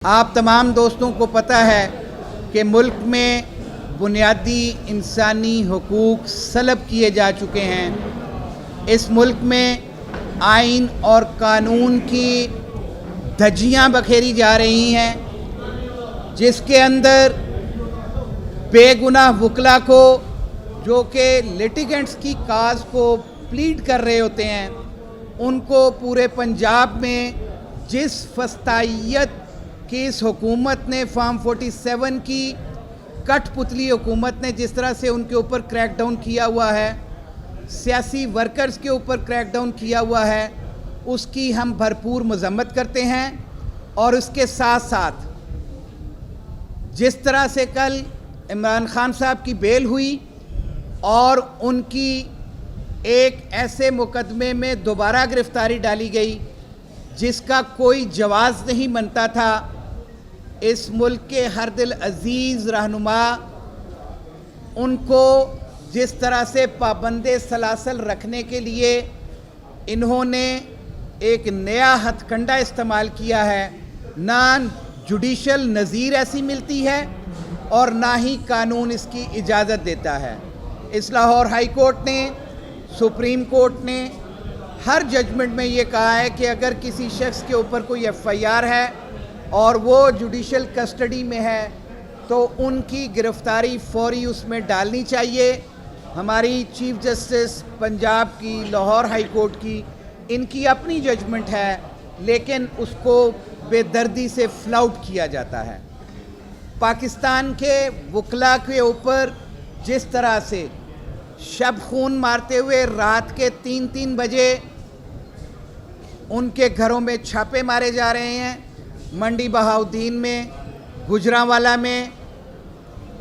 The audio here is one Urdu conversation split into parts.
آپ تمام دوستوں کو پتہ ہے کہ ملک میں بنیادی انسانی حقوق سلب کیے جا چکے ہیں۔ اس ملک میں آئین اور قانون کی دھجیاں بکھیری جا رہی ہیں، جس کے اندر بے گناہ وکلا کو جو کہ لیٹیگنٹس کی کاز کو پلیڈ کر رہے ہوتے ہیں، ان کو پورے پنجاب میں جس فسطائیت کہ اس حکومت نے فارم 47 کی کٹ پتلی حکومت نے جس طرح سے ان کے اوپر کریک ڈاؤن کیا ہوا ہے، سیاسی ورکرز کے اوپر کریک ڈاؤن کیا ہوا ہے، اس کی ہم بھرپور مذمت کرتے ہیں۔ اور اس کے ساتھ ساتھ جس طرح سے کل عمران خان صاحب کی بیل ہوئی اور ان کی ایک ایسے مقدمے میں دوبارہ گرفتاری ڈالی گئی جس کا کوئی جواز نہیں بنتا تھا، اس ملک کے ہر دل عزیز رہنما ان کو جس طرح سے پابند سلاسل رکھنے کے لیے انہوں نے ایک نیا ہتھ کنڈا استعمال کیا ہے، نہ جوڈیشل نظیر ایسی ملتی ہے اور نہ ہی قانون اس کی اجازت دیتا ہے۔ اس لاہور ہائی کورٹ نے، سپریم کورٹ نے ہر ججمنٹ میں یہ کہا ہے کہ اگر کسی شخص کے اوپر کوئی FIR ہے اور وہ جوڈیشل کسٹڈی میں ہے تو ان کی گرفتاری فوری اس میں ڈالنی چاہیے۔ ہماری چیف جسٹس پنجاب کی، لاہور ہائی کورٹ کی، ان کی اپنی ججمنٹ ہے، لیکن اس کو بے دردی سے فلاؤٹ کیا جاتا ہے۔ پاکستان کے وکلا کے اوپر جس طرح سے شب خون مارتے ہوئے رات کے 3 بجے ان کے گھروں میں چھاپے مارے جا رہے ہیں، منڈی بہاؤدین میں، گجرانوالہ میں،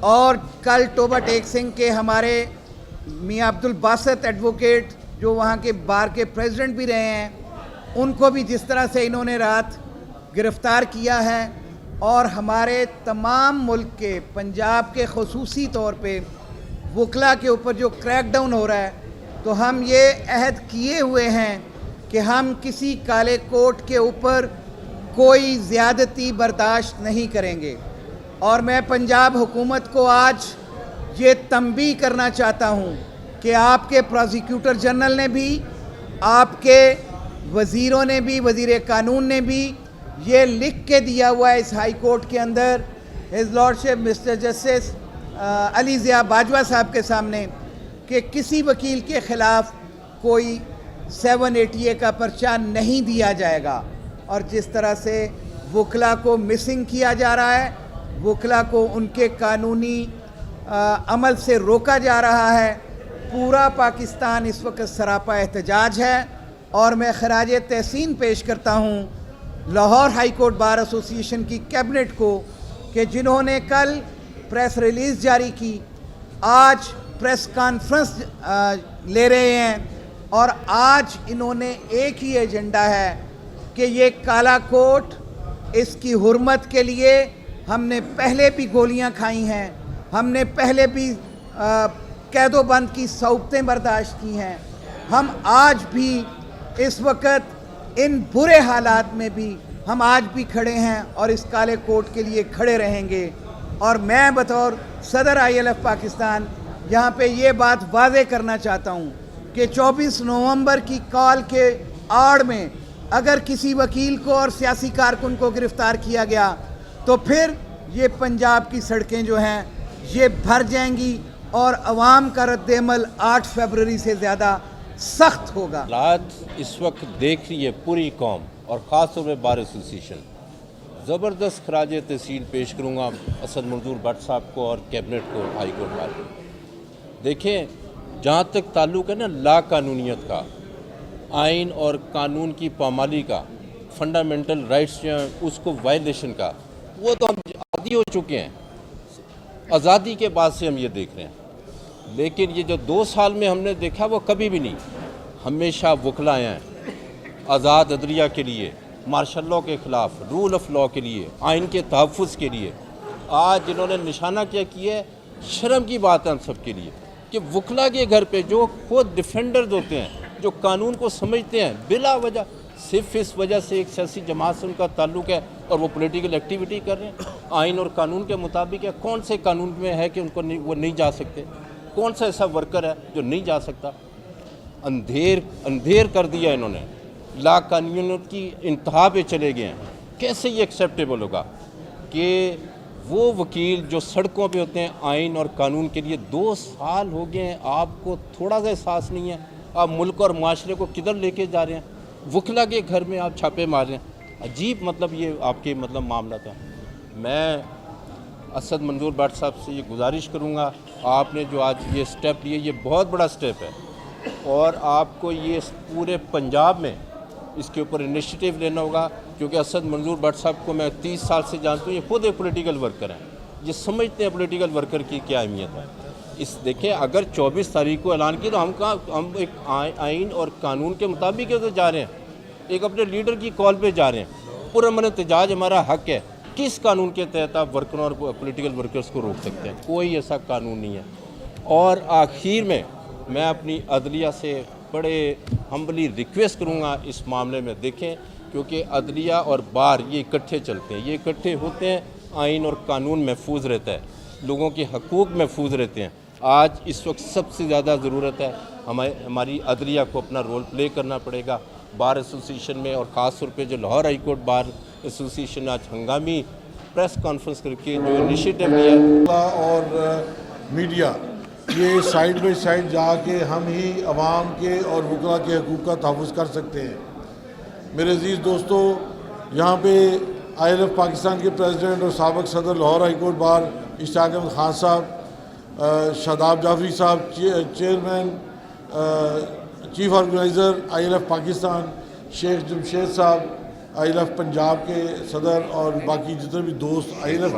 اور کل ٹوبہ ٹیک سنگھ کے ہمارے میاں عبدالباسط ایڈوکیٹ جو وہاں کے بار کے پریزیڈنٹ بھی رہے ہیں، ان کو بھی جس طرح سے انہوں نے رات گرفتار کیا ہے، اور ہمارے تمام ملک کے، پنجاب کے خصوصی طور پہ وکلا کے اوپر جو کریک ڈاؤن ہو رہا ہے، تو ہم یہ عہد کیے ہوئے ہیں کہ ہم کسی کالے کوٹ کے اوپر کوئی زیادتی برداشت نہیں کریں گے۔ اور میں پنجاب حکومت کو آج یہ تنبیہ کرنا چاہتا ہوں کہ آپ کے پروزیکیوٹر جنرل نے بھی، آپ کے وزیروں نے بھی، وزیر قانون نے بھی یہ لکھ کے دیا ہوا ہے اس ہائی کورٹ کے اندر ہز لارڈشپ مسٹر جسٹس علی ضیاء باجوہ صاحب کے سامنے کہ کسی وکیل کے خلاف کوئی 780A کا پرچہ نہیں دیا جائے گا۔ اور جس طرح سے وکلا کو مسنگ کیا جا رہا ہے، وکلا کو ان کے قانونی عمل سے روکا جا رہا ہے، پورا پاکستان اس وقت سراپا احتجاج ہے۔ اور میں خراج تحسین پیش کرتا ہوں لاہور ہائی کورٹ بار ایسوسی ایشن کی کیبنٹ کو کہ جنہوں نے کل پریس ریلیز جاری کی، آج پریس کانفرنس لے رہے ہیں، اور آج انہوں نے ایک ہی ایجنڈا ہے کہ یہ کالا کوٹ، اس کی حرمت کے لیے ہم نے پہلے بھی گولیاں کھائی ہیں، ہم نے پہلے بھی قید و بند کی صعوبتیں برداشت کی ہیں، ہم آج بھی اس وقت ان برے حالات میں بھی ہم آج بھی کھڑے ہیں اور اس کالے کوٹ کے لیے کھڑے رہیں گے۔ اور میں بطور صدر ILF پاکستان یہاں پہ یہ بات واضح کرنا چاہتا ہوں کہ 24 نومبر کی کال کے آڑ میں اگر کسی وکیل کو اور سیاسی کارکن کو گرفتار کیا گیا تو پھر یہ پنجاب کی سڑکیں جو ہیں یہ بھر جائیں گی اور عوام کا رد عمل 8 فروری سے زیادہ سخت ہوگا۔ حالات اس وقت دیکھ رہی ہے پوری قوم، اور خاص طور پہ بار ایسوسیشن۔ زبردست خراج تحسین پیش کروں گا اسد منظور بٹ صاحب کو اور کیبنٹ کو، ہائی کورٹ والوں کو۔ دیکھیں، جہاں تک تعلق ہے نا لا قانونیت کا، آئین اور قانون کی پامالی کا، فنڈامنٹل رائٹس جو ہیں اس کو وائلیشن کا، وہ تو ہم عادی ہو چکے ہیں، آزادی کے بعد سے ہم یہ دیکھ رہے ہیں۔ لیکن یہ جو 2 سال میں ہم نے دیکھا وہ کبھی بھی نہیں، ہمیشہ وکلا آئے ہیں آزاد عدلیہ کے لیے، مارشل لاء کے خلاف، رول آف لاء کے لیے، آئین کے تحفظ کے لیے۔ آج جنہوں نے نشانہ کیا کیا ہے، شرم کی بات ہے ہم سب کے لیے کہ وکلا کے گھر پہ جو خود ڈیفینڈرز ہوتے ہیں، جو قانون کو سمجھتے ہیں، بلا وجہ صرف اس وجہ سے ایک سیاسی جماعت سے ان کا تعلق ہے اور وہ پولیٹیکل ایکٹیویٹی کر رہے ہیں؟ آئین اور قانون کے مطابق ہے. کون سے قانون میں ہے کہ ان کو وہ نہیں جا سکتے؟ کون سا ایسا ورکر ہے جو نہیں جا سکتا؟ اندھیر کر دیا انہوں نے، لا قانونیت کی انتہا پہ چلے گئے ہیں. کیسے یہ ایکسیپٹیبل ہوگا کہ وہ وکیل جو سڑکوں پہ ہوتے ہیں آئین اور قانون کے لیے 2 سال ہو گئے ہیں، آپ کو تھوڑا سا احساس نہیں ہے؟ آپ ملک اور معاشرے کو کدھر لے کے جا رہے ہیں؟ وکلا کے گھر میں آپ چھاپے مار رہے ہیں. عجیب یہ آپ کے معاملہ تھا. میں اسد منظور بٹ صاحب سے یہ گزارش کروں گا، آپ نے جو آج یہ سٹیپ لیے یہ بہت بڑا سٹیپ ہے، اور آپ کو یہ پورے پنجاب میں اس کے اوپر انیشیٹیو لینا ہوگا، کیونکہ اسد منظور بٹ صاحب کو میں 30 سال سے جانتا ہوں. یہ خود ایک پولیٹیکل ورکر ہیں، یہ سمجھتے ہیں پولیٹیکل ورکر کی کیا اہمیت ہے. دیکھیں اگر 24 تاریخ کو اعلان کیا تو ہم ایک آئین اور قانون کے مطابق جا رہے ہیں، ایک اپنے لیڈر کی کال پہ جا رہے ہیں. پرامن احتجاج ہمارا حق ہے. کس قانون کے تحت آپ ورکروں اور پولیٹیکل ورکرز کو روک سکتے ہیں؟ کوئی ایسا قانون نہیں ہے. اور آخر میں اپنی عدلیہ سے بڑے ہمبلی ریکویسٹ کروں گا اس معاملے میں. دیکھیں کیونکہ عدلیہ اور بار یہ اکٹھے چلتے ہیں، یہ اکٹھے ہوتے ہیں، آئین اور قانون محفوظ رہتا ہے، لوگوں کے حقوق محفوظ رہتے ہیں. آج اس وقت سب سے زیادہ ضرورت ہے ہماری عدلیہ کو اپنا رول پلے کرنا پڑے گا. بار ایسوسیشن میں اور خاص طور پہ جو Lahore high court bar association آج ہنگامی پریس کانفرنس کر کے جو انیشیٹیو لیا اور میڈیا یہ سائیڈ بائی سائیڈ جا کے ہم ہی عوام کے اور وکلا کے حقوق کا تحفظ کر سکتے ہیں. میرے عزیز دوستو، یہاں پہ ILF پاکستان کے پریزیڈنٹ اور سابق صدر Lahore high court bar Ishtiaq Ahmed Khan صاحب، شاداب جعفری صاحب chairman chief organizer ILF Pakistan, Sheikh Jamshed صاحب ILF پنجاب کے صدر، اور باقی جتنے بھی دوست ILF،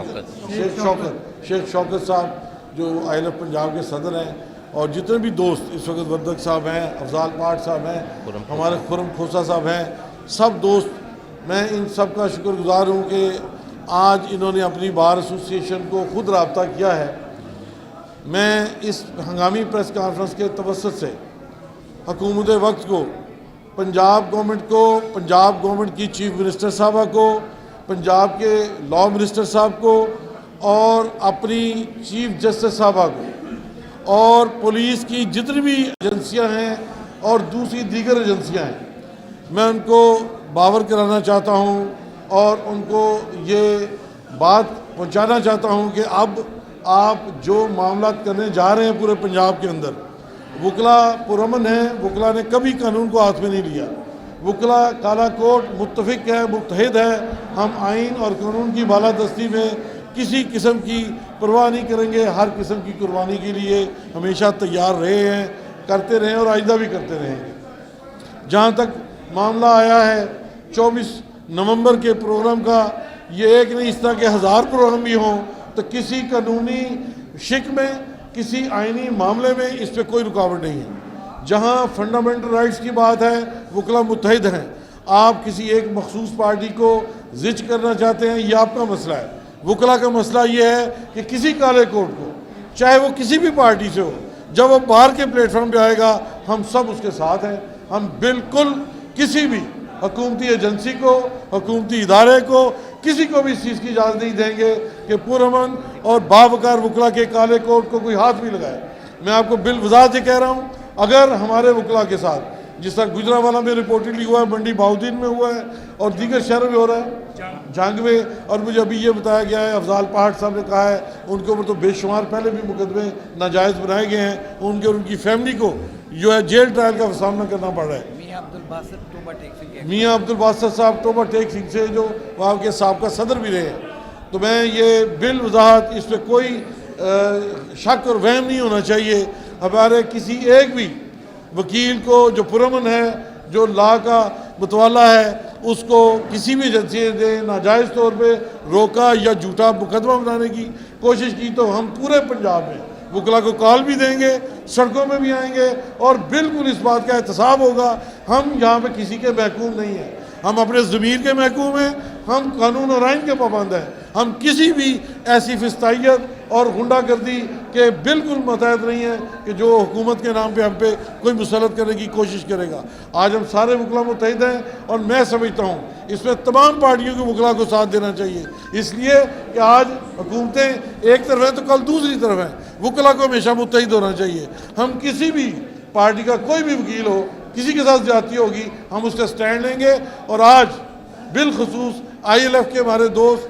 شیخ شوکت صاحب جو ILF پنجاب کے صدر ہیں، اور جتنے بھی دوست اس وقت وردک صاحب ہیں، افضال پاٹ صاحب ہیں، ہمارے خرم کھوسا صاحب ہیں، سب دوست، میں ان سب کا شکر گزار ہوں کہ آج انہوں نے اپنی بار ایسوسیشن کو خود رابطہ کیا ہے. میں اس ہنگامی پریس کانفرنس کے توسط سے حکومت وقت کو، پنجاب گورنمنٹ کو، پنجاب گورنمنٹ کی چیف منسٹر صاحبہ کو، پنجاب کے لاء منسٹر صاحب کو، اور اپنی چیف جسٹس صاحبہ کو، اور پولیس کی جتنی بھی ایجنسیاں ہیں اور دوسری دیگر ایجنسیاں ہیں، میں ان کو باور کرانا چاہتا ہوں اور ان کو یہ بات پہنچانا چاہتا ہوں کہ اب آپ جو معاملات کرنے جا رہے ہیں پورے پنجاب کے اندر، وکلا پرامن ہیں، وکلا نے کبھی قانون کو ہاتھ میں نہیں لیا. وکلا کالا کوٹ متفق ہے، متحد ہے. ہم آئین اور قانون کی بالادستی میں کسی قسم کی پرواہ نہیں کریں گے. ہر قسم کی قربانی کے لیے ہمیشہ تیار رہے ہیں، کرتے رہے اور آئندہ بھی کرتے رہیں گے. جہاں تک معاملہ آیا ہے 24 نومبر کے پروگرام کا، یہ ایک نہیں، اس طرح کے 1000 پروگرام بھی ہوں تو کسی قانونی شک میں، کسی آئینی معاملے میں اس پہ کوئی رکاوٹ نہیں ہے. جہاں فنڈامنٹل رائٹس کی بات ہے، وکلا متحد ہیں. آپ کسی ایک مخصوص پارٹی کو زج کرنا چاہتے ہیں، یہ آپ کا مسئلہ ہے. وکلا کا مسئلہ یہ ہے کہ کسی کالے کوٹ کو، چاہے وہ کسی بھی پارٹی سے ہو، جب وہ باہر کے پلیٹ فارم پہ آئے گا، ہم سب اس کے ساتھ ہیں. ہم بالکل کسی بھی حکومتی ایجنسی کو، حکومتی ادارے کو، کسی کو بھی اس چیز کی اجازت نہیں دیں گے کہ پرامن اور باوقار وکلا کے کالے کوٹ کو کوئی ہاتھ بھی لگائے. میں آپ کو بالوضاحت یہ کہہ رہا ہوں، اگر ہمارے وکلا کے ساتھ، جس طرح گجرانوالہ میں ریپورٹڈلی ہوا ہے، منڈی بہاؤدین میں ہوا ہے، اور دیگر شہروں میں ہو رہا ہے، جنگ میں، اور مجھے ابھی یہ بتایا گیا ہے، افضال پاٹ صاحب نے کہا ہے ان کے اوپر تو بے شمار پہلے بھی مقدمے ناجائز بنائے گئے ہیں، ان کے اور ان کی فیملی کو جو ہے جیل ٹرائل کا سامنا کرنا پڑ رہا ہے. میاں عبدالباسط صاحب ٹوبہ ٹیک سنگھ سے، جو وہاں کے سابقہ صدر بھی رہے ہیں. تو میں یہ بالوضاحت، اس پہ کوئی شک اور وہم نہیں ہونا چاہیے. ہمارے کسی ایک بھی وکیل کو جو پرامن ہے، جو لا کا متوالا ہے، اس کو کسی بھی ایجنسی نے ناجائز طور پہ روکا یا جھوٹا مقدمہ بنانے کی کوشش کی، تو ہم پورے پنجاب میں وکلا کو کال بھی دیں گے، سڑکوں میں بھی آئیں گے، اور بالکل اس بات کا احتساب ہوگا. ہم یہاں پہ کسی کے محکوم نہیں ہیں، ہم اپنے ضمیر کے محکوم ہیں، ہم قانون اور آئین کے پابند ہیں. ہم کسی بھی ایسی فسطائیت اور غنڈہ گردی کے بالکل متحد نہیں ہیں کہ جو حکومت کے نام پہ ہم پہ کوئی مسلط کرنے کی کوشش کرے گا. آج ہم سارے وکلا متحد ہیں اور میں سمجھتا ہوں اس میں تمام پارٹیوں کے وکلا کو ساتھ دینا چاہیے, اس لیے کہ آج حکومتیں ایک طرف ہیں تو کل دوسری طرف ہیں. وکلا کو ہمیشہ متحد ہونا چاہیے. ہم کسی بھی پارٹی کا کوئی بھی وکیل ہو, کسی کے ساتھ زیادتی ہوگی, ہم اس کا سٹینڈ لیں گے. اور آج بالخصوص ILF کے ہمارے دوست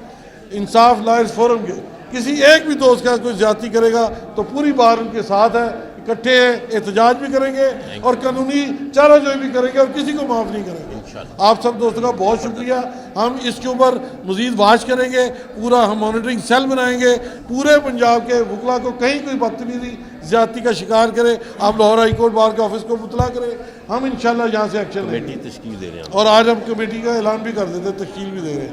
انصاف لائرز فورم کے کسی ایک بھی دوست کا کوئی زیادتی کرے گا تو پوری بار ان کے ساتھ ہے, اکٹھے ہیں, احتجاج بھی کریں گے اور قانونی چارہ جوئی بھی کریں گے اور کسی کو معاف نہیں کریں گے. آپ سب دوستوں کا بہت شکریہ. ہم اس کے اوپر مزید واچ کریں گے, پورا ہم مانیٹرنگ سیل بنائیں گے. پورے پنجاب کے وکلا کو کہیں کوئی بدتمیزی زیادتی کا شکار کرے, آپ لاہور ہائی کورٹ بار کے آفس کو مطلع کریں, ہم انشاءاللہ یہاں سے ایکشن لیں گے. تشکیل دے رہے ہیں اور آج ہم کمیٹی کا اعلان بھی کر دیتے, تشکیل بھی دے رہے ہیں.